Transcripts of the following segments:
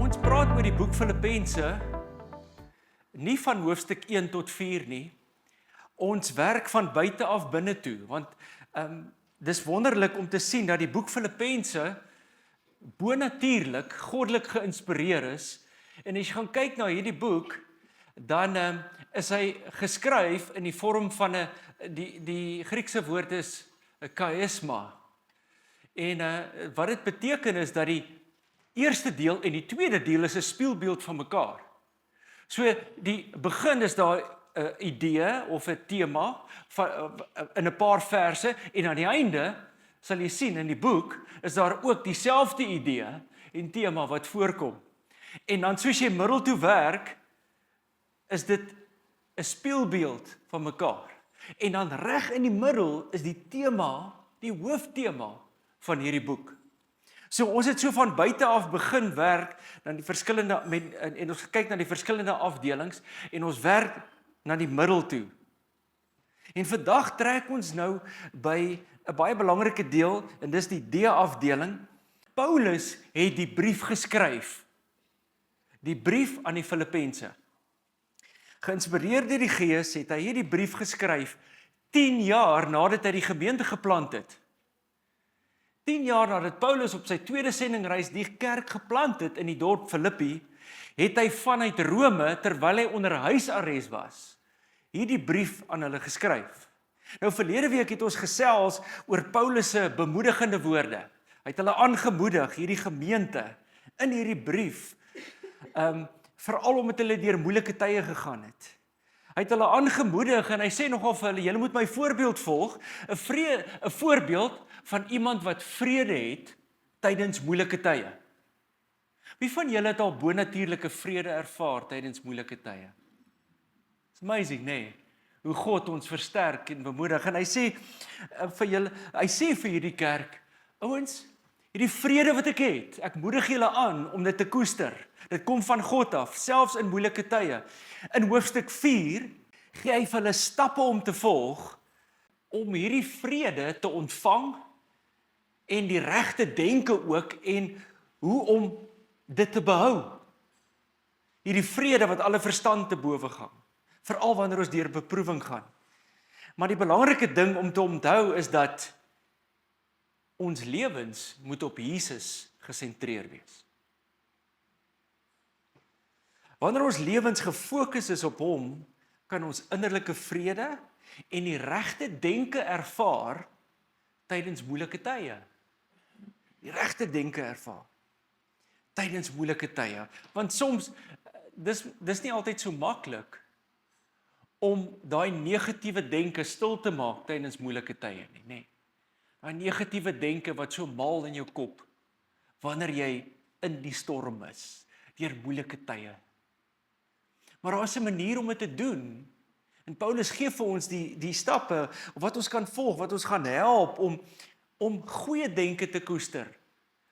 Ons praat oor die boek Filippense, nie van hoofstuk 1 tot 4 nie. Ons werk van buite af binne toe, want dis wonderlik om te sien dat die boek Filippense bonatuurlik, goddelik geïnspireer is. En as jy gaan kyk na hierdie boek, dan is hy geskryf in die vorm van die Griekse woord is charisma. En wat dit beteken is dat die eerste deel en die tweede deel is 'n spieelbeeld van mekaar. So die begin is daar 'n idee of 'n tema in 'n paar verse en aan die einde sal jy sien in die boek is daar ook dieselfde idee en tema wat voorkom. En dan soos jy middel toe werk, is dit 'n spieelbeeld van mekaar. En dan reg in die middel is die tema, die hooftema van hierdie boek. So ons het so van buite af begin werk dan die verskillende en ons kyk na die verskillende afdelings en ons werk na die middel toe. En vandag trek ons nou by 'n baie belangrike deel en dis die D-afdeling. Paulus het die brief geskryf. Die brief aan die Filippense. Geïnspireerd deur die Gees het hy hierdie brief geskryf 10 jaar nadat hy die gemeente geplant het. 10 jaar nadat Paulus op sy tweede sendingreis die kerk geplant het in die dorp Filippi, het hy vanuit Rome, terwyl hy onder huisarrest was, hierdie brief aan hulle geskryf. Nou verlede week het ons gesels oor Paulus se bemoedigende woorde. Hy het hulle aangemoedig, hierdie gemeente, in hierdie brief, veral omdat hulle deur moeilike tye gegaan het. Hy het hulle aangemoedig en hy sê nogal vir hulle, julle moet my voorbeeld volg, 'n voorbeeld van iemand wat vrede het tydens moeilike tye. Wie van julle het al bonatuurlike vrede ervaar tydens moeilike tye? It's amazing, nee, hoe God ons versterk en bemoedig. En hy sê vir julle, hy sê vir hierdie kerk, ouens, hierdie vrede wat ek het, ek moedig julle aan om dit te koester. Dit kom van God af, selfs in moeilike tye. In hoofstuk 4 gee hy vir hulle stappe om te volg, om hierdie vrede te ontvang, en die regte denke ook, en hoe om dit te behou. Hierdie vrede wat alle verstand te bowe gaan, veral wanneer ons deur beproewing gaan. Maar die belangrike ding om te onthou is dat ons lewens moet op Jesus gesentreer wees. Wanneer ons lewens gefokus is op hom, kan ons innerlike vrede en die regte denke ervaar tydens moeilike tye. Die regte denke ervaar tydens moeilike tye. Want soms, dis nie altyd so maklik om daai negatiewe denke stil te maak tydens moeilike tye nie, nee. Daai negatiewe denke wat so maal in jou kop, wanneer jy in die storm is, deur moeilike tye. Maar daar is 'n manier om dit te doen. En Paulus gee vir ons die stappe, wat ons kan volg, wat ons gaan help om goeie denke te koester.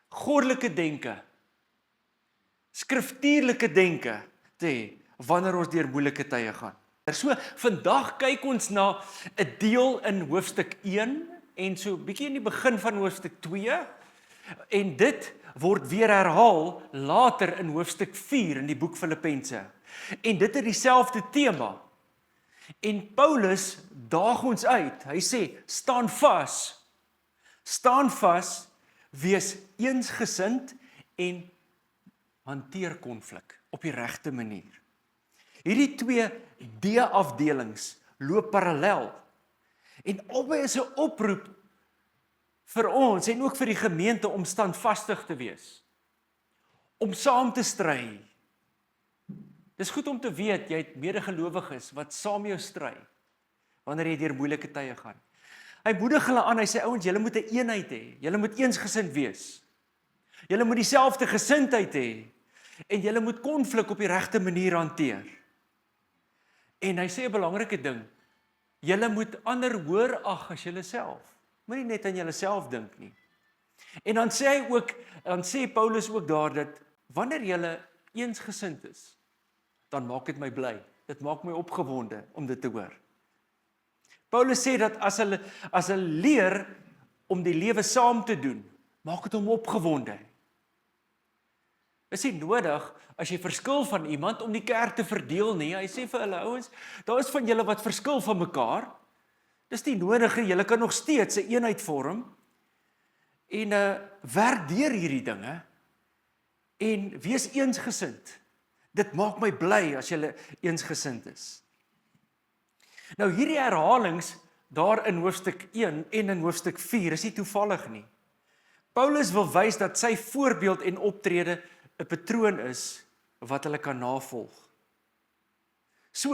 Goddelike denke. Skriftuurlike denke te hê, wanneer ons deur moeilike tye gaan. So, vandag kyk ons na 'n deel in hoofstuk 1, en so 'n bietjie in die begin van hoofstuk 2, en dit word weer herhaal later in hoofstuk 4 in die boek Filippense. En dit het dieselfde tema. En Paulus daag ons uit. Hy sê, staan vas, wees eensgesind en hanteer konflik op die regte manier. Hierdie twee D-afdelings loop parallel. En albei is 'n oproep vir ons en ook vir die gemeente om standvastig te wees. Om saam te stry. Dis goed om te weet, jy het medegelowiges wat saam jou stry, wanneer jy deur moeilike tye gaan. Hy moedig hulle aan, hy sê, ouens, julle moet 'n eenheid hê, julle moet eensgesind wees. Julle moet dieselfde gesindheid hê, en julle moet konflik op die regte manier hanteer. En hy sê 'n belangrike ding, julle moet ander hoër ag as julle self. Moenie net aan julle self dink nie. En dan sê Paulus ook daar dat, wanneer julle eensgesind is, dan maak dit my bly. Dit maak my opgewonde om dit te hoor. Paulus sê dat as hulle leer om die lewe saam te doen, maak dit hom opgewonde. Is nie nodig as jy verskil van iemand om die kerk te verdeel nie. Hy sê vir hulle ouens, daar is van julle wat verskil van mekaar. Dis nie nodig nie, julle kan nog steeds 'n eenheid vorm en werk deur hierdie dinge en wees eensgesind. Dit maak my bly as julle eensgesind is. Nou hierdie herhalings daar in hoofstuk 1 en in hoofstuk 4 is nie toevallig nie. Paulus wil wys dat sy voorbeeld en optrede 'n patroon is wat hulle kan navolg. So,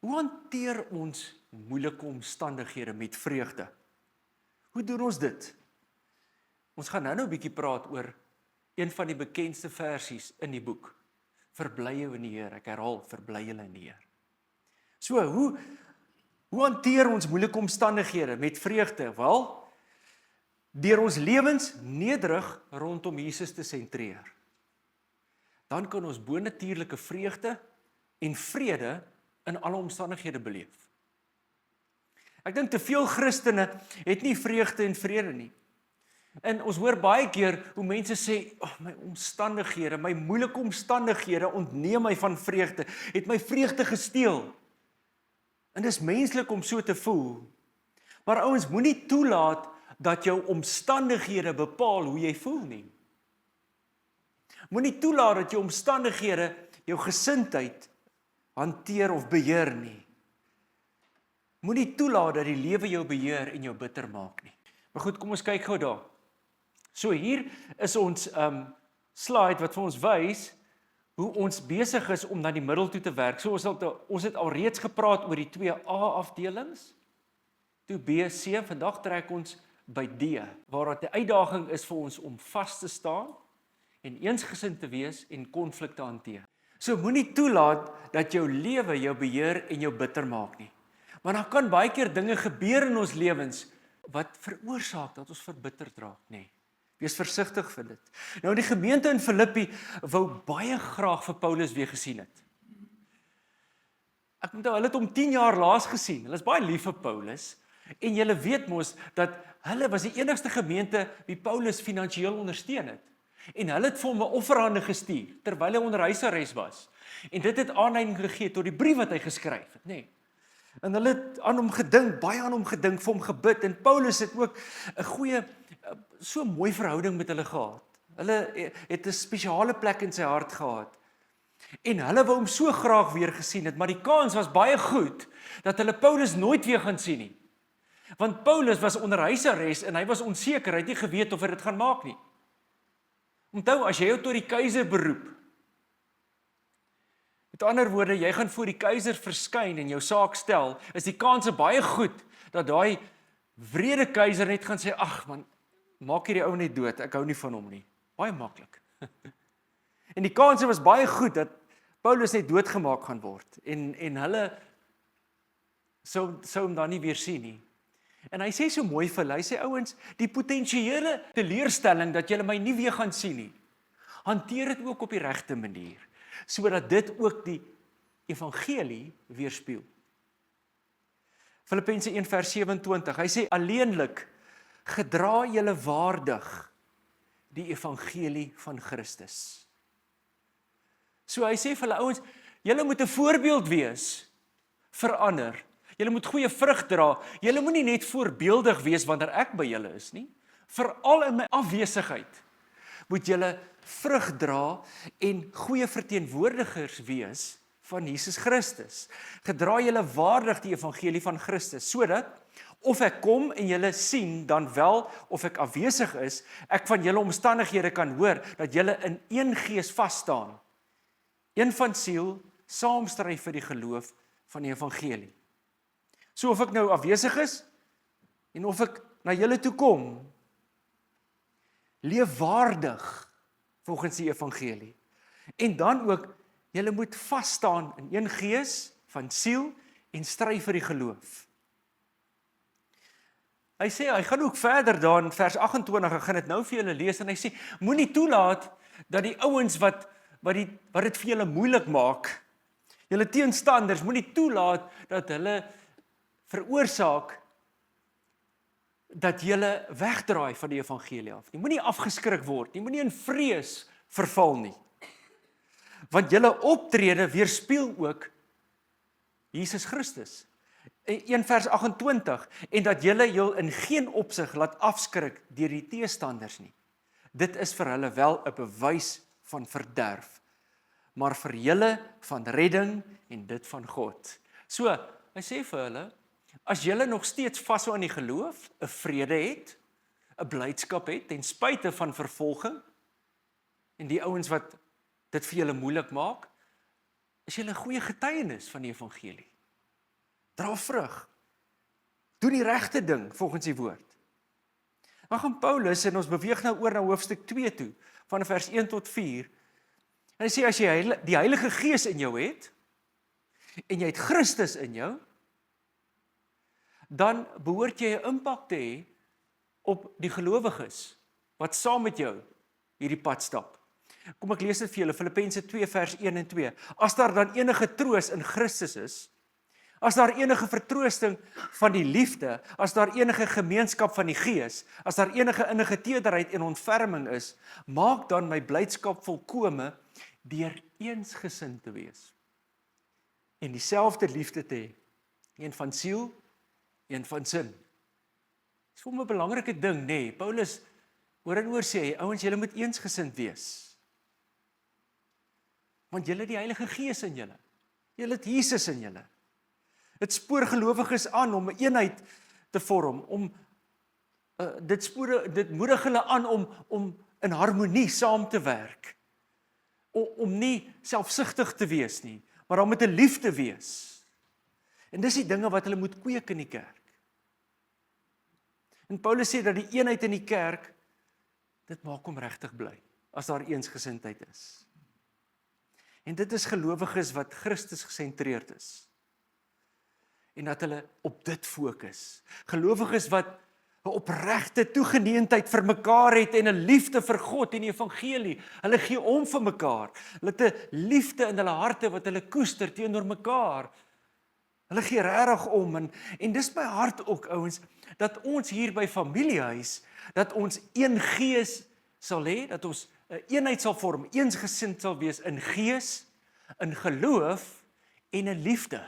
hoe hanteer ons moeilike omstandighede met vreugde? Hoe doen ons dit? Ons gaan nou 'n bietjie praat oor een van die bekendste versies in die boek. Verbly jou in die Here. Ek herhaal, verbly julle in die Here. So, hoe hanteer ons moeilike omstandighede met vreugde? Wel, deur ons lewens nederig rondom Jesus te sentreer. Dan kan ons bonatuurlike vreugde en vrede in alle omstandighede beleef. Ek dink te veel Christene het nie vreugde en vrede nie. En ons hoor baie keer hoe mense sê, my omstandighede, my moeilike omstandighede ontneem my van vreugde, het my vreugde gesteel. En dis menslik om so te voel. Maar ouens, moenie toelaat dat jou omstandighede bepaal hoe jy voel nie. Moenie toelaat dat jou omstandighede jou gesindheid hanteer of beheer nie. Moenie toelaat dat die lewe jou beheer en jou bitter maak nie. Maar goed, kom ons kyk gou daar. So hier is ons slide wat vir ons wys hoe ons besig is om na die middel toe te werk. So ons het al reeds gepraat oor die 2A afdelings. Toe B, C, vandag trek ons by D, waar dit 'n uitdaging is vir ons om vas te staan en eensgesind te wees en konflik te hanteer. So moenie toelaat dat jou lewe jou beheer en jou bitter maak nie. Maar dan kan baie keer dinge gebeur in ons lewens wat veroorsaak dat ons verbitterd raak, nê. Wees versigtig vir dit. Nou die gemeente in Filippi wou baie graag vir Paulus weer gesien het. Ek onthou, hulle het hom 10 jaar laas gesien. Hulle is baie lief vir Paulus. En julle weet mos dat hulle was die enigste gemeente wie Paulus finansiëel ondersteun het. En hulle het vir hom 'n offerhande gestuur terwyl hy onder huisarrest was. En dit het aanleiding gegee tot die brief wat hy geskryf het, nê. En hulle het aan hom gedink, baie aan hom gedink, vir hom gebid. En Paulus het ook 'n goeie, so mooi verhouding met hulle gehad. Hulle het 'n spesiale plek in sy hart gehad. En hulle wou hom so graag weer gesien het, maar die kans was baie goed dat hulle Paulus nooit weer gaan sien nie. Want Paulus was onder huisarrest en hy was onseker, hy het nie geweet of hy dit gaan maak nie. Onthou, as jy jou tot die keiser beroep, met ander woorde, jy gaan voor die keiser verskyn en jou saak stel, is die kanse baie goed dat daai wrede keiser net gaan sê, ag man, maak hierdie ou net dood, ek hou nie van hom nie. Baie maklik. En die kanse was baie goed dat Paulus net doodgemaak gaan word en hulle sou hom dan nie weer sien nie. En hy sê so mooi vir hulle, hy sê ouens, die potensiële teleurstelling dat julle my nie weer gaan sien nie, hanteer dit ook op die regte manier, sodat dit ook die evangelie weerspieël. Filippense 1 vers 27, hy sê alleenlik gedra julle waardig die evangelie van Christus. So hy sê vir hulle ouens, julle moet 'n voorbeeld wees vir ander. Julle moet goeie vrug dra. Julle moenie net voorbeeldig wees wanneer ek by julle is nie. Veral in my afwesigheid moet julle vrug dra en goeie verteenwoordigers wees van Jesus Christus. Gedra julle waardig die evangelie van Christus, sodat of ek kom en julle sien dan wel of ek afwesig is, ek van julle omstandighede kan hoor dat julle in een gees vas staan. Een van siel, saam stry vir die geloof van die evangelie. So of ek nou afwesig is en of ek na julle toe kom, leef waardig volgens die evangelie. En dan ook, julle moet vas staan in een gees van siel en stry vir die geloof. Hy sê, hy gaan ook verder daar in vers 28, ek gaan dit nou vir julle lees, en hy sê, moenie toelaat dat die ouens wat dit vir julle moeilik maak, julle teenstanders, moenie toelaat dat hulle veroorsaak dat julle wegdraai van die evangelie af nie. Moenie afgeskrik word nie, moenie in vrees verval nie. Want julle optrede weerspieël ook Jesus Christus. 1 vers 28, en dat julle jul in geen opsig laat afskrik deur die teestanders nie. Dit is vir hulle wel 'n bewys van verderf, maar vir julle van redding en dit van God. So, hy sê vir hulle, as julle nog steeds vashou aan die geloof, 'n vrede het, 'n blydskap het, ten spyte van vervolging, en die ouens wat dit vir julle moeilik maak, is julle 'n goeie getuienis van die evangelie. Dra vrug. Doen die regte ding volgens die woord. Dan gaan Paulus, en ons beweeg nou oor na hoofstuk 2 toe, van vers 1 tot 4, en hy sê, as jy die Heilige Gees in jou het, en jy het Christus in jou, dan behoort jy 'n impak te hê op die gelowiges, wat saam met jou hierdie pad stap. Kom ek lees dit vir julle, Filippense 2 vers 1 en 2. As daar dan enige troos in Christus is, as daar enige vertroosting van die liefde, as daar enige gemeenskap van die Gees, as daar enige innige tederheid en ontferming is, maak dan my blydskap volkome deur eensgesind te wees. En dieselfde liefde te hê, een van siel, een van sin. Dis vir my 'n belangrike ding, nê. Paulus oor en oor sê, ouens, julle moet eensgesind wees. Want julle het die Heilige Gees in julle. Julle het Jesus in julle. Dit spoor gelowiges aan om 'n eenheid te vorm, dit moedig hulle aan om in harmonie saam te werk. Om nie selfsugtig te wees nie, maar om met 'n liefde wees. En dis die dinge wat hulle moet kweek in die kerk. En Paulus sê dat die eenheid in die kerk, dit maak hom regtig bly, as daar eensgesindheid is. En dit is gelowiges wat Christus gesentreerd is. En dat hulle op dit fokus. Gelowiges wat 'n opregte toegeneentheid vir mekaar het en 'n liefde vir God en die evangelie. Hulle gee om vir mekaar. Hulle het 'n liefde in hulle harte wat hulle koester teenoor mekaar. Hulle gee regtig om en dis my hart ook, ouens, dat ons hier by Familiehuis, dat ons een gees sal hê, dat ons 'n eenheid sal vorm, eensgesind sal wees in gees, in geloof en in liefde.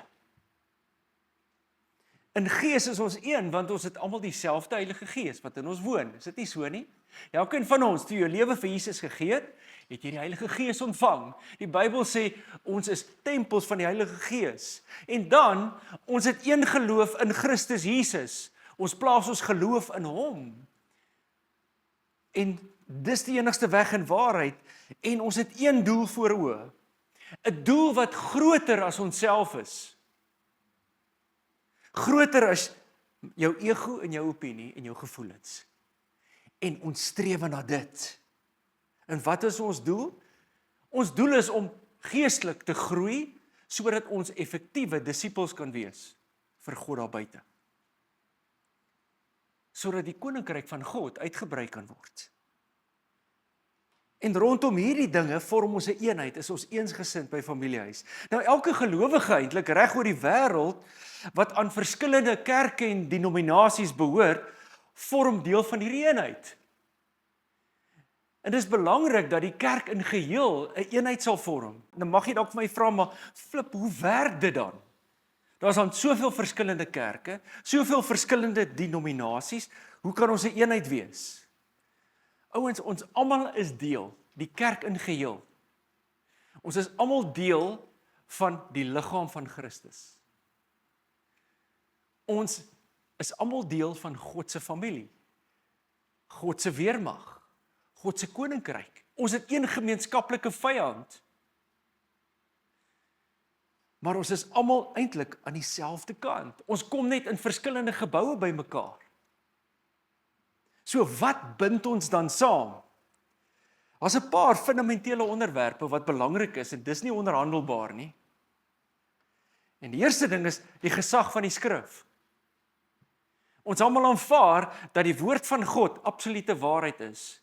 In gees is ons een, want ons het almal dieselfde Heilige Gees wat in ons woon. Is dit nie so nie? Elkeen van ons, toe jou lewe vir Jesus gegee het, het jy die Heilige Gees ontvang. Die Bybel sê, ons is tempels van die Heilige Gees. En dan, ons het een geloof in Christus Jesus. Ons plaas ons geloof in hom. En dis die enigste weg en waarheid. En ons het een doel voor oë. 'n Doel wat groter as onsself is. Groter as jou ego en jou opinie en jou gevoelens. En ons streef na dit. En wat is ons doel? Ons doel is om geestelik te groei, sodat ons effektiewe disippels kan wees vir God daar buite. Sodat die koninkryk van God uitgebrei kan word. En rondom hierdie dinge vorm ons 'n eenheid, is ons eensgesind by Familiehuis. Nou elke gelowige eintlik reg oor die wêreld wat aan verskillende kerke en denominasies behoort, vorm deel van hierdie eenheid. En dis belangrik dat die kerk in geheel 'n eenheid sal vorm. Nou mag jy dalk vir my vra, maar flip, hoe werk dit dan? Daar's dan soveel verskillende kerke, soveel verskillende denominasies, hoe kan ons 'n eenheid wees? Ouens, ons almal is deel, die kerk in geheel. Ons is almal deel van die liggaam van Christus. Ons is almal deel van God se familie. God se weermag, God se koninkryk. Ons het een gemeenskaplike vyand. Maar ons is almal eintlik aan dieselfde kant. Ons kom net in verskillende geboue bymekaar. So wat bind ons dan saam? Daar's 'n paar fundamentele onderwerpe wat belangrik is en dis nie onderhandelbaar nie. En die eerste ding is die gesag van die skrif. Ons almal aanvaar dat die woord van God absolute waarheid is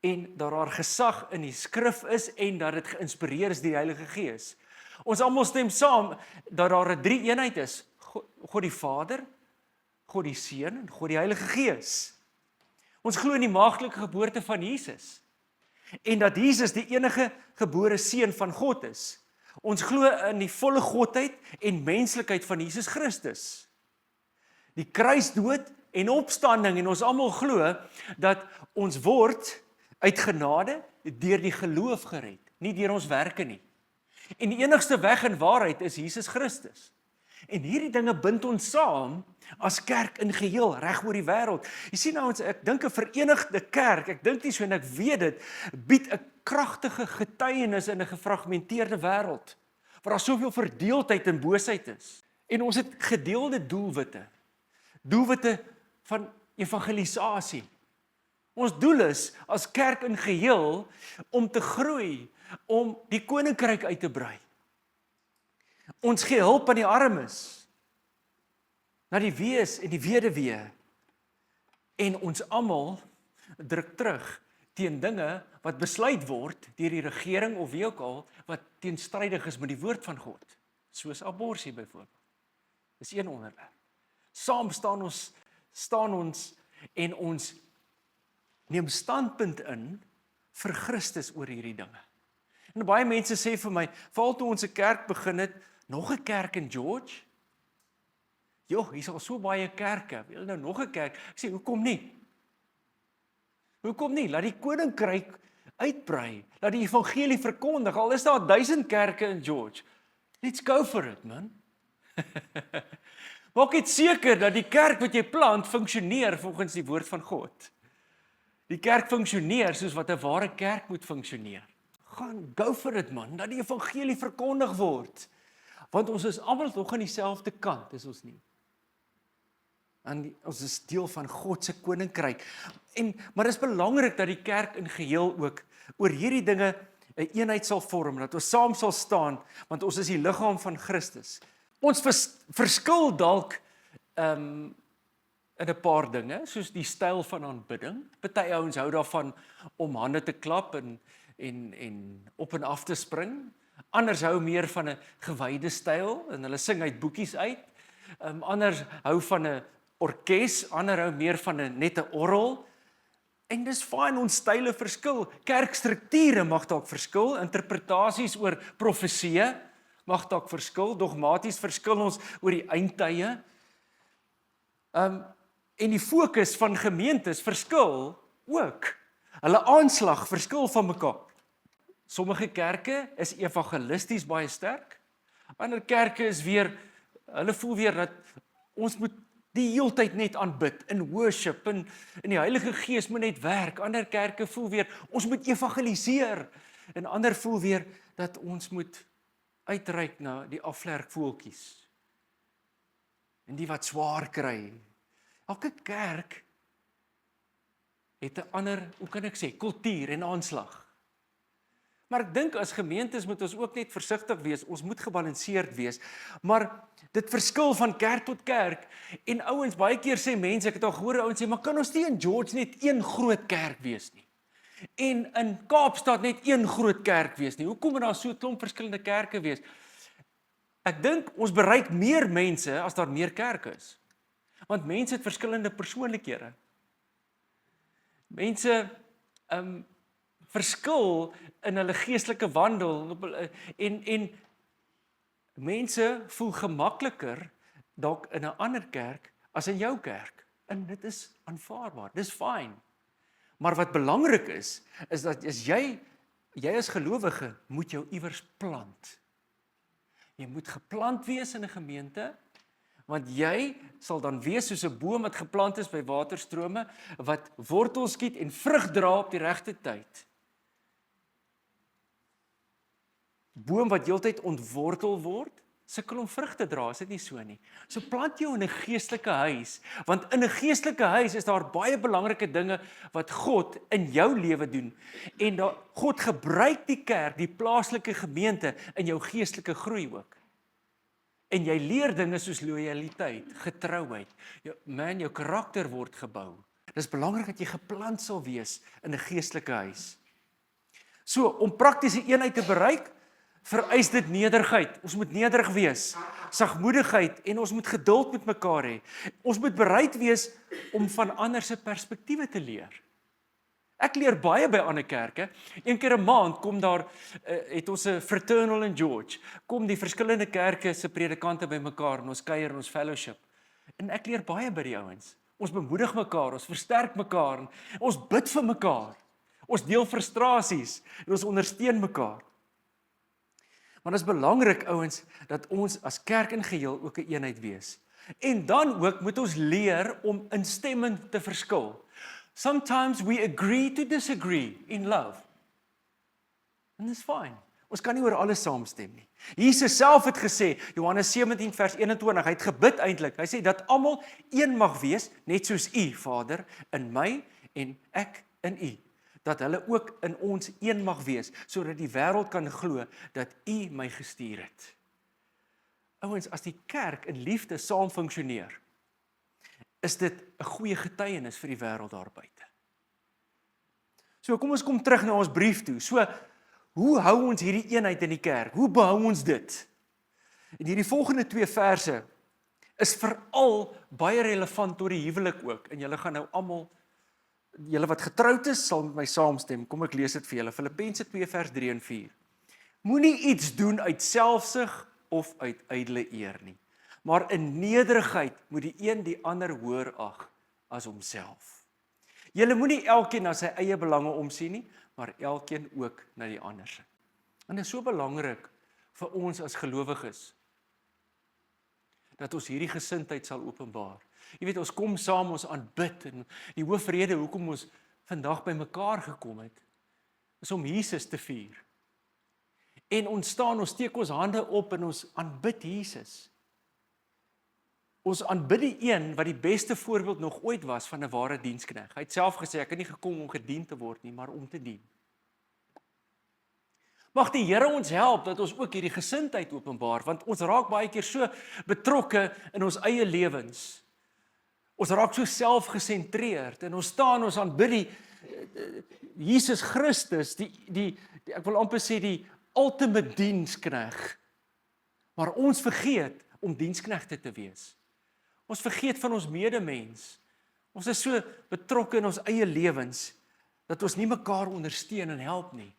en dat daar gesag in die skrif is en dat dit geïnspireer is deur die Heilige Gees. Ons almal stem saam dat daar 'n drie-eenheid is. God die Vader, God die Seun en God die Heilige Gees. Ons glo in die maagdelike geboorte van Jesus en dat Jesus die enige gebore seun van God is. Ons glo in die volle godheid en menslikheid van Jesus Christus. Die kruisdood en opstanding en ons almal glo dat ons word uit genade deur die geloof gered, nie deur ons werke nie. En die enigste weg en waarheid is Jesus Christus. En hierdie dinge bind ons saam as kerk in geheel reg oor die wêreld. Jy sien nou ons, ek dink 'n verenigde kerk, ek dink nie so en ek weet dit, bied 'n kragtige getuienis in 'n gefragmenteerde wêreld waar daar soveel verdeeldheid en boosheid is. En ons het gedeelde doelwitte van evangelisasie. Ons doel is as kerk in geheel om te groei, om die koninkryk uit te brei. Ons gee hulp aan die armes, na die wees en die weduwee. En ons almal druk terug teen dinge wat besluit word deur die regering of wie ook al wat teenstrydig is met die woord van God, soos abortus byvoorbeeld. Dis een onderwerp. Saam staan ons en ons neem standpunt in vir Christus oor hierdie dinge. En baie mense sê vir my, veral toe ons 'n kerk begin het, nog 'n kerk in George? Joh, hier is al so baie kerke, wil nou nog 'n kerk? Ek sê, hoekom nie? Hoekom nie? Laat die koninkryk uitbrei, laat die evangelie verkondig, al is daar 1000 kerke in George. Let's go for it, man. Maak dit seker dat die kerk wat jy plant, funksioneer volgens die woord van God. Die kerk funksioneer soos wat 'n ware kerk moet funksioneer. Gaan, go for it, man, dat die evangelie verkondig word. Want ons is almal nog aan dieselfde kant, is ons nie? En ons is deel van God se koninkryk. Maar dit is belangrik dat die kerk in geheel ook oor hierdie dinge 'n eenheid sal vorm, dat ons saam sal staan, want ons is die liggaam van Christus. Ons verskil dalk in 'n paar dinge, soos die styl van aanbidding. Party ouens hou daarvan om hande te klap en op en af te spring. Anders hou meer van 'n gewyde styl en hulle sing uit boekies uit. Anders hou van 'n orkes, ander hou meer van net 'n orgel. En dis fyn, ons style verskil. Kerkstrukture mag dalk verskil, interpretasies oor profeseë mag dalk verskil, dogmaties verskil ons oor die eindtye. En die fokus van gemeentes verskil ook. Hulle aanslag verskil van mekaar. Sommige kerke is evangelisties baie sterk. Ander kerke is weer, hulle voel weer dat ons moet die heeltyd net aanbid, in worship, en die Heilige Gees moet net werk. Ander kerke voel weer, ons moet evangeliseer. En ander voel weer, dat ons moet uitreik na die afvlerkvoeltjies. En die wat swaar kry. Elke kerk het 'n ander, hoe kan ek sê, kultuur en aanslag. Maar ek dink as gemeentes moet ons ook net versigtig wees, ons moet gebalanseerd wees, maar dit verskil van kerk tot kerk, en ouens, baie keer sê mense, ek het al gehoor ouens sê, maar kan ons nie in George net een groot kerk wees nie? En in Kaapstad net een groot kerk wees nie? Hoekom moet daar so 'n klomp verskillende kerke wees? Ek dink ons bereik meer mense as daar meer kerke is, want mense het verskillende persoonlikhede. Mense verskil in hulle geestelike wandel en mense voel gemakliker dalk in 'n ander kerk as in jou kerk. En dit is aanvaarbaar, dis fyn. Maar wat belangrik is dat as jy as gelowige moet jou iewers plant. Jy moet geplant wees in 'n gemeente, want jy sal dan wees soos 'n boom wat geplant is by waterstrome, wat wortels skiet en vrug dra op die regte tyd. Boom wat heeltyd ontwortel word, sukkel om vrug te dra, is dit nie so nie. So plant jou in 'n geestelike huis, want in 'n geestelike huis is daar baie belangrike dinge wat God in jou lewe doen. En God gebruik die kerk, die plaaslike gemeente, in jou geestelike groei ook. En jy leer dinge soos lojaliteit, getrouheid. Jou karakter word gebou. Dit is belangrik dat jy geplant sal wees in 'n geestelike huis. So, om praktiese eenheid te bereik, vereis dit nederigheid. Ons moet nederig wees, sagmoedigheid en ons moet geduld met mekaar hê. Ons moet bereid wees om van ander se perspektiewe te leer. Ek leer baie by ander kerke. Een keer 'n maand kom daar, het ons 'n fraternal in George, kom die verskillende kerke se predikante by mekaar en ons kuier en ons fellowship. En ek leer baie by die ouens. Ons bemoedig mekaar, ons versterk mekaar, en ons bid vir mekaar. Ons deel frustrasies en ons ondersteun mekaar. Maar dit is belangrik, ouens, dat ons as kerk in geheel ook 'n eenheid wees. En dan ook moet ons leer om instemmend te verskil. Sometimes we agree to disagree in love. And it's fine. Ons kan nie oor alles saamstem nie. Jesus self het gesê, Johannes 17 vers 21, hy het gebid eintlik. Hy sê dat almal een mag wees, net soos U, Vader, in my en ek in U. Dat hulle ook in ons een mag wees, sodat die wêreld kan glo dat U my gestuur het. Ouens, as die kerk in liefde saam funksioneer, is dit 'n goeie getuienis vir die wêreld daar buite. So kom ons kom terug na ons brief toe. So, hoe hou ons hierdie eenheid in die kerk? Hoe behou ons dit? En hierdie volgende 2 verse is veral baie relevant tot die huwelik ook. En julle gaan nou almal, julle wat getroud is, sal met my saamstem. Kom ek lees dit vir julle. Filippense 2 vers 3 en 4. Moenie iets doen uit selfsug of uit ydelle eer nie. Maar in nederigheid moet die een die ander hoër ag as homself. Julle moenie elkeen na sy eie belange omsien nie, maar elkeen ook na die ander se. En dit is so belangrik vir ons as gelowiges, dat ons hierdie gesindheid sal openbaar. Jy weet, ons kom saam, ons aanbid, en die hoofrede hoekom ons vandag by mekaar gekom het, is om Jesus te vier. En ons staan, ons steek ons hande op en ons aanbid Jesus. Ons aanbid die een wat die beste voorbeeld nog ooit was van 'n ware diensknegt. Hy het self gesê, ek het nie gekom om gedien te word nie, maar om te dien. Mag die Here ons help dat ons ook hierdie gesindheid openbaar, want ons raak baie keer so betrokke in ons eie lewens. Ons raak so selfgesentreerd en ons staan, ons aanbid die Jesus Christus, ek wil amper sê die ultimate diensknegt. Maar ons vergeet om diensknegte te wees. Ons vergeet van ons medemens. Ons is so betrokke in ons eie lewens, dat ons nie mekaar ondersteun en help nie.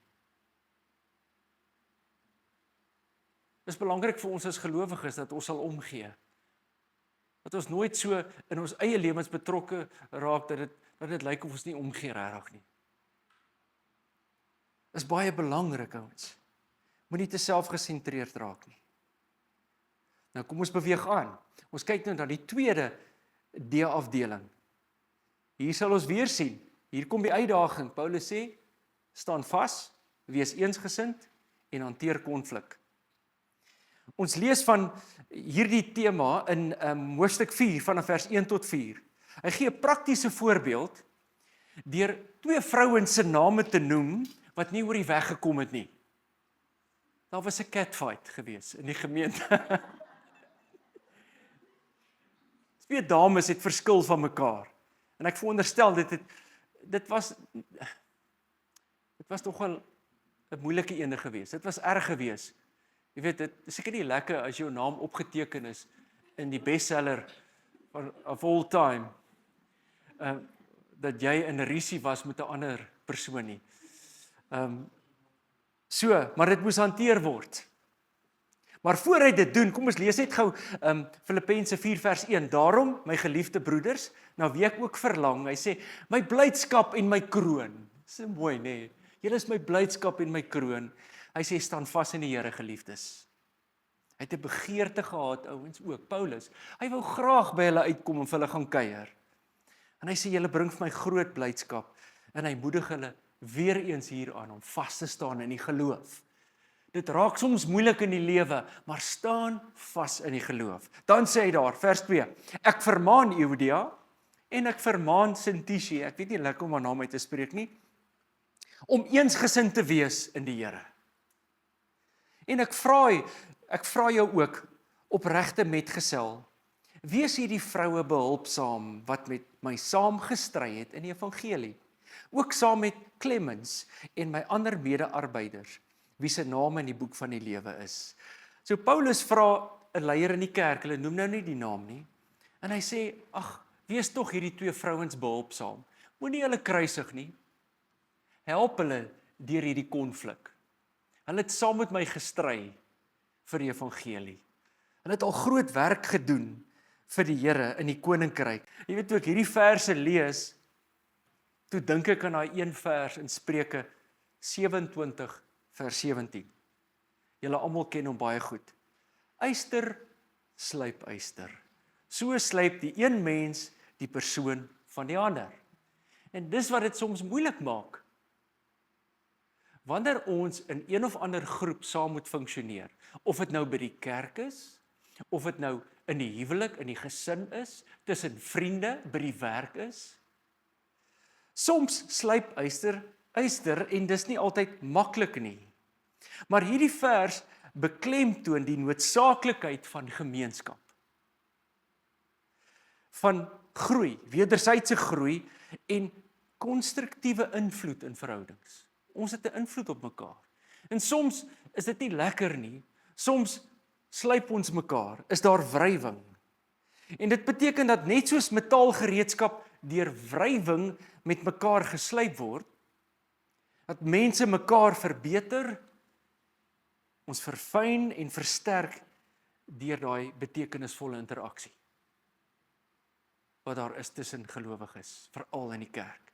Dit is belangrik vir ons as gelowiges, dat ons sal omgee. Dat ons nooit so in ons eie lewens betrokke raak, dat dit lyk of ons nie omgee regtig nie. Dit is baie belangrik, ouens. Moenie te selfgesentreerd raak nie. Nou kom ons beweeg aan. Ons kyk nou na die tweede D-afdeling. Hier sal ons weer sien. Hier kom die uitdaging. Paulus sê, staan vas, wees eensgesind en hanteer konflik. Ons lees van hierdie tema in hoofstuk 4 vanaf vers 1 tot 4. Hy gee 'n praktiese voorbeeld deur 2 vrouens se name te noem wat nie oor die weg gekom het nie. Daar was 'n catfight gewees in die gemeente. 2 dames het verskil van mekaar. En ek veronderstel dit was tog wel 'n moeilike ene gewees. Dit was erg gewees. Jy weet, dit is seker nie lekker as jou naam opgeteken is in die bestseller of all time, dat jy in 'n rusie was met 'n ander persoon nie. Maar dit moes hanteer word. Maar voor hy dit doen, kom ons lees net gou Filippense 4 vers 1. Daarom, my geliefde broeders, na wie ek ook verlang, hy sê, my blydskap en my kroon. Dis so mooi, nee. Julle is my blydskap en my kroon. Hy sê, staan vas in die Here, geliefdes. Hy het 'n begeerte gehad, ouens ook, Paulus. Hy wou graag by hulle uitkom en vir hulle gaan kuier. En hy sê, julle bring vir my groot blydskap. En hy moedig hulle weer eens hier aan om vas te staan in die geloof. Dit raak soms moeilik in die lewe, maar staan vas in die geloof. Dan sê hy daar, vers 2, ek vermaan Euodia en ek vermaan Sintiche, ek weet nie lekker om haar naam uit te spreek nie, om eensgesind te wees in die Here. En ek vra jou ook, opregte metgesel, wees hierdie vroue behulpsaam wat met my saam gestry het in die evangelie, ook saam met Clemens en my ander mede-arbeiders. wie se naam in die boek van die lewe is. So Paulus vra 'n leier in die kerk, hulle noem nou nie die naam nie, en hy sê, ag, wees tog hierdie 2 vrouens behulpsaam. Moenie hulle kruisig nie. Help hulle deur hierdie konflik. Hulle het saam met my gestry vir die evangelie. Hulle het al groot werk gedoen vir die Here in die koninkryk. Jy weet, toe ek hierdie verse lees, toe dink ek aan daai een vers in Spreuke 27 vers 17. Julle almal ken hom baie goed. Yster slyp yster. So slyp die een mens die persoon van die ander. En dis wat dit soms moeilik maak. Wanneer ons in een of ander groep saam moet funksioneer, of dit nou by die kerk is, of dit nou in die huwelik, in die gesin is, tussen vriende, by die werk is, soms slyp yster yster en dis nie altyd maklik nie. Maar hierdie vers beklemtoon die noodsaaklikheid van gemeenskap. Van groei, wederwysige groei en konstruktiewe invloed in verhoudings. Ons het 'n invloed op mekaar. En soms is dit nie lekker nie. Soms slyp ons mekaar, is daar wrywing. En dit beteken dat net soos metaalgereedskap deur wrywing met mekaar geslyp word, dat mense mekaar verbeter, ons verfyn en versterk deur daai betekenisvolle interaksie wat daar is tussen gelowiges, veral in die kerk.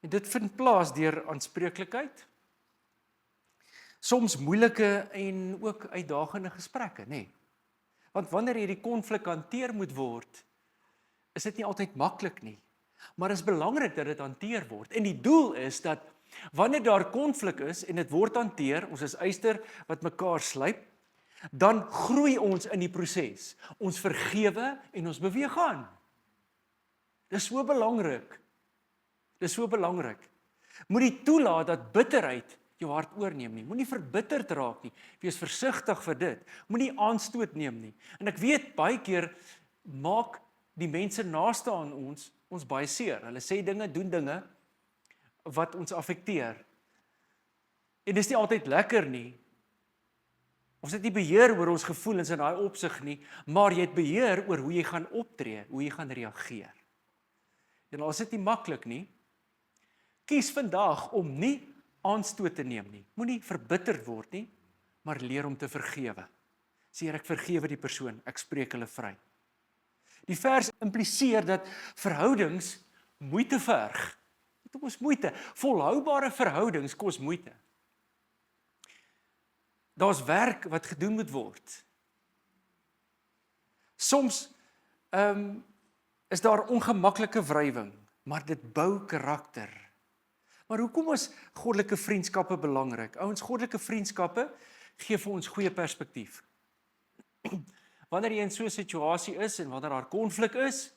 En dit vind plaas deur aanspreeklikheid, soms moeilike en ook uitdagende gesprekke, nê? Want wanneer hierdie konflik hanteer moet word, is dit nie altyd maklik nie, maar is belangrik dat dit hanteer word. En die doel is dat wanneer daar konflik is en dit word hanteer, ons is yster wat mekaar slyp, dan groei ons in die proses. Ons vergewe en ons beweeg aan. Dis so belangrik. Dis so belangrik. Moenie toelaat dat bitterheid jou hart oorneem nie. Moenie verbitterd raak nie. Wees versigtig vir dit. Moenie aanstoot neem nie. En ek weet baie keer maak die mense naaste aan ons baie seer. Hulle sê dinge, doen dinge wat ons affekteer. En dis nie altyd lekker nie. Ons het nie beheer oor ons gevoelens in daai opsig nie, maar jy het beheer oor hoe jy gaan optree, hoe jy gaan reageer. En al is dit nie maklik nie, kies vandag om nie aanstoot te neem nie. Moenie verbitterd word nie, maar leer om te vergewe. Sê Here, ek vergewe die persoon, ek spreek hulle vry. Die vers impliseer dat verhoudings moeite verg. Dit kos moeite. Volhoubare verhoudings kos moeite. Daar's werk wat gedoen moet word. Soms is daar ongemaklike wrywing, maar dit bou karakter. Maar hoekom is goddelike vriendskappe belangrik? Ouens, goddelike vriendskappe gee vir ons goeie perspektief. Wanneer jy in so 'n situasie is en wanneer daar konflik is,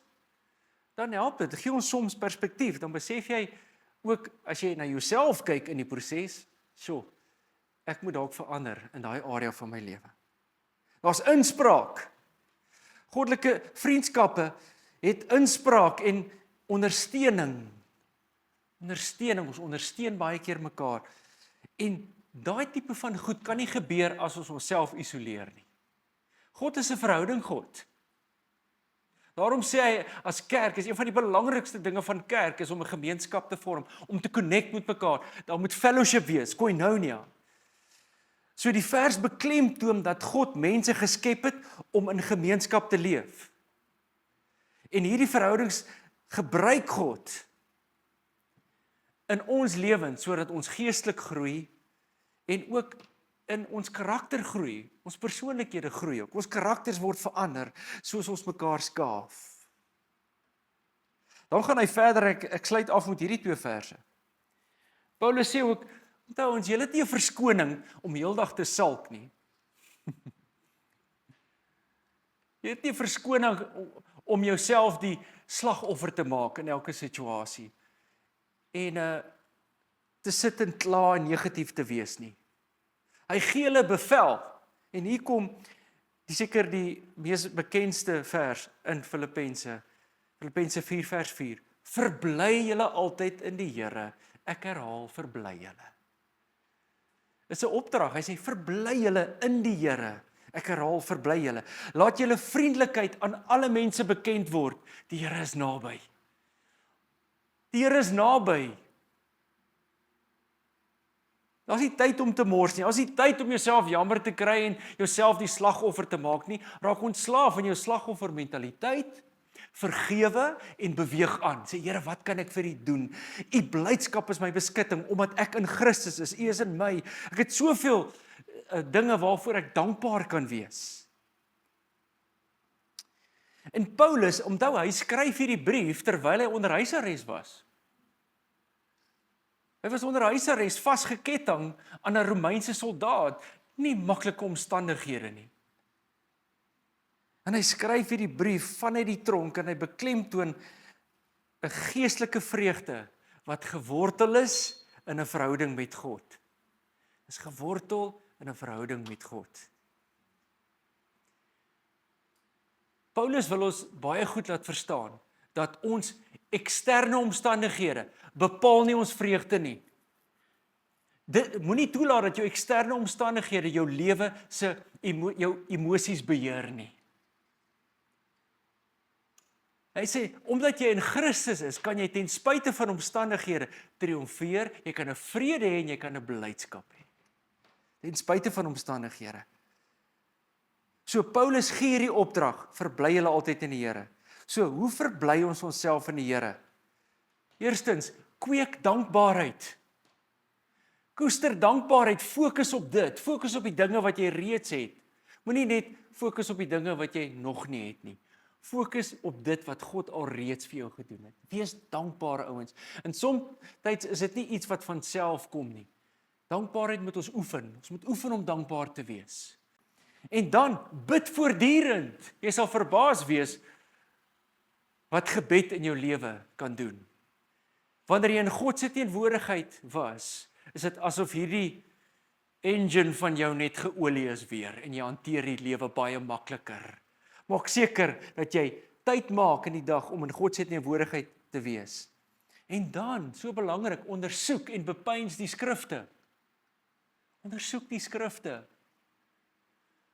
dan help dit. Gee ons soms perspektief. Dan besef jy ook as jy na jouself kyk in die proses, ek moet dalk verander in daai area van my lewe. Daar's inspraak. Goddelike vriendskappe het inspraak en ondersteuning. Ons ondersteun baie keer mekaar. En daai tipe van goed kan nie gebeur as ons onsself isoleer nie. God is 'n verhouding God. Daarom sê hy, as kerk, is een van die belangrikste dinge van kerk, is om 'n gemeenskap te vorm, om te connect met mekaar. Daar moet fellowship wees, koinonia. So die vers beklemtoon dat God mense geskep het om in gemeenskap te leef. En hierdie verhoudings gebruik God in ons lewens sodat ons geestelik groei en ook in ons karakter groei, ons persoonlikhede groei ook. Ons karakters word verander soos ons mekaar skaaf. Dan gaan hy verder, ek sluit af met hierdie 2 verse. Paulus sê ook, onthou ons, julle het nie 'n verskoning om heeldag te sulk nie. Jy het nie 'n verskoning om jouself die slagoffer te maak in elke situasie. En te sit en kla en negatief te wees nie. Hy gee hulle bevel. En hier kom seker die mees bekendste vers in Filippense 4 vers 4. Verbly julle altyd in die Here. Ek herhaal, verbly julle. Dis 'n opdrag. Hy sê verbly julle in die Here. Ek herhaal, verbly julle. Laat julle vriendelikheid aan alle mense bekend word. Die Here is naby. Die Here is naby. Daar's nie tyd om te mors nie. Daar's nie tyd om jouself jammer te kry en jouself die slagoffer te maak nie. Raak ontslaaf van jou slagoffermentaliteit. Vergewe en beweeg aan. Sê Here, wat kan ek vir U doen? U blydskap is my beskutting omdat ek in Christus is. U is in my. Ek het soveel dinge waarvoor ek dankbaar kan wees. En Paulus, onthou, hy skryf hierdie brief terwyl hy onder huisarrest was. Hy was onder huisarrest, vasgeketting aan 'n Romeinse soldaat. Nie maklike omstandighede nie. En hy skryf hierdie brief vanuit die tronk en hy beklemtoon 'n geestelike vreugde wat gewortel is in 'n verhouding met God. Is gewortel in 'n verhouding met God. Paulus wil ons baie goed laat verstaan dat ons eksterne omstandighede bepaal nie ons vreugde nie. Moenie toelaat dat jou eksterne omstandighede jou lewe se jou emosies beheer nie. Hy sê, omdat jy in Christus is, kan jy ten spyte van omstandighede triomfeer, jy kan 'n vrede hê en jy kan 'n blydskap hê. Ten spyte van omstandighede. So Paulus gee hierdie opdrag, verbly julle altyd in die Here. So, hoe verbly ons onsself in die Here? Eerstens, kweek dankbaarheid. Koester dankbaarheid, fokus op dit, fokus op die dinge wat jy reeds het. Moenie net fokus op die dinge wat jy nog nie het nie. Fokus op dit wat God al reeds vir jou gedoen het. Wees dankbaar, ouens. En soms is dit nie iets wat van self kom nie. Dankbaarheid moet ons oefen. Ons moet oefen om dankbaar te wees. En dan, bid voortdurend. Jy sal verbaas wees wat gebed in jou lewe kan doen. Wanneer jy in God se teenwoordigheid was, is dit asof hierdie engine van jou net geolie is weer en jy hanteer die lewe baie makliker. Maak seker dat jy tyd maak in die dag om in God se teenwoordigheid te wees. En dan, so belangrik, ondersoek en bepeins die skrifte. Ondersoek die skrifte.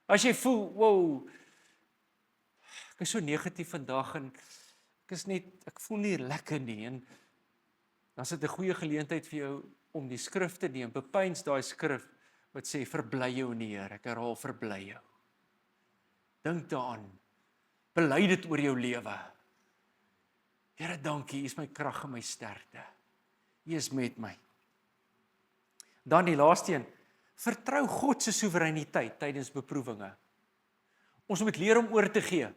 As jy voel, wow, ek is so negatief vandag en ek voel nie lekker nie, en dan is dit 'n goeie geleentheid vir jou om die skrif te neem, bepeins daai skrif wat sê, verbly jou in die Here. Ek herhaal, verbly jou. Dink daaraan, bely dit oor jou lewe. Here, dankie, U is my krag en my sterkte. U is met my. Dan die laaste een, vertrou God se soewereiniteit tydens beproewinge. Ons moet leer om oor te gee,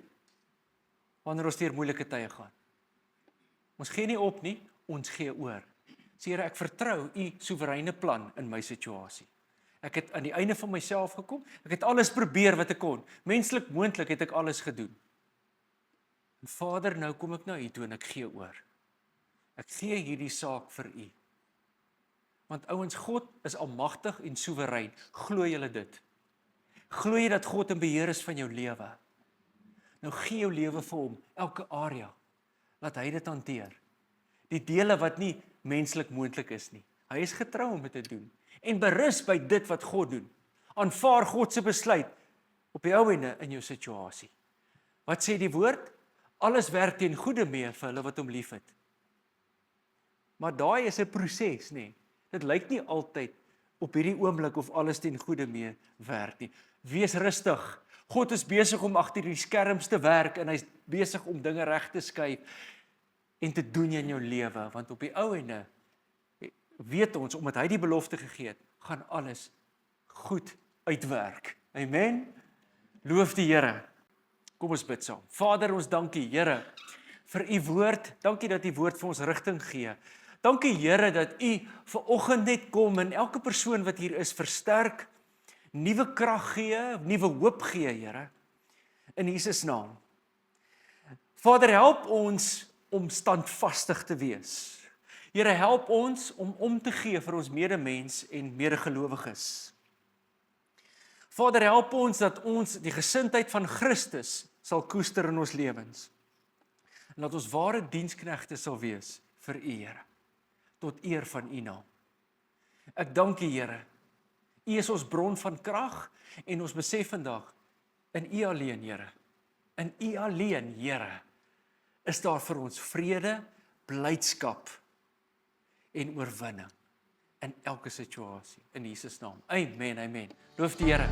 wanneer ons deur moeilike tye gaan. Ons gee nie op nie, ons gee oor. Sê Here, ek vertrou U soewereine plan in my situasie. Ek het aan die einde van myself gekom, ek het alles probeer wat ek kon. Menslik moontlik het ek alles gedoen. En Vader, nou kom ek na U toe en ek gee oor. Ek gee hierdie saak vir U. Want ouens, God is almagtig en soewerein. Glo julle dit? Glo jy dat God in beheer is van jou lewe? Nou gee jou lewe vir hom, elke area. Laat hy dit hanteer. Die dele wat nie menslik moontlik is nie. Hy is getrou om dit te doen. En berus by dit wat God doen. Aanvaar God se besluit op die ou ende in jou situasie. Wat sê die woord? Alles werk ten goeie mee vir hulle wat hom liefhet. Maar daai is 'n proses, nê. Dit lyk nie altyd op hierdie oomblik of alles ten goeie mee werk nie. Wees rustig. God is besig om agter die skerms te werk en hy's besig om dinge reg te skuif en te doen in jou lewe, want op die ou ende weet ons, omdat hy die belofte gegee het, gaan alles goed uitwerk. Amen. Loof die Here. Kom ons bid saam. Vader, ons dankie, Here, vir U woord. Dankie dat U woord vir ons rigting gee. Dankie, Here, dat U vanoggend net kom en elke persoon wat hier is versterk, nuwe krag gee, nuwe hoop gee, Here. In Jesus naam. Vader, help ons om standvastig te wees. Here, help ons om te gee vir ons medemens en medegelowiges. Vader, help ons dat ons die gesindheid van Christus sal koester in ons lewens. En dat ons ware diensknegte sal wees vir U, Here. tot eer van U naam. Ek dank U, Here. U is ons bron van krag en ons besef vandag, in U alleen, Here, in U alleen, Here, is daar vir ons vrede, blydskap en oorwinning in elke situasie, in Jesus naam. Amen, amen. Loof die Here.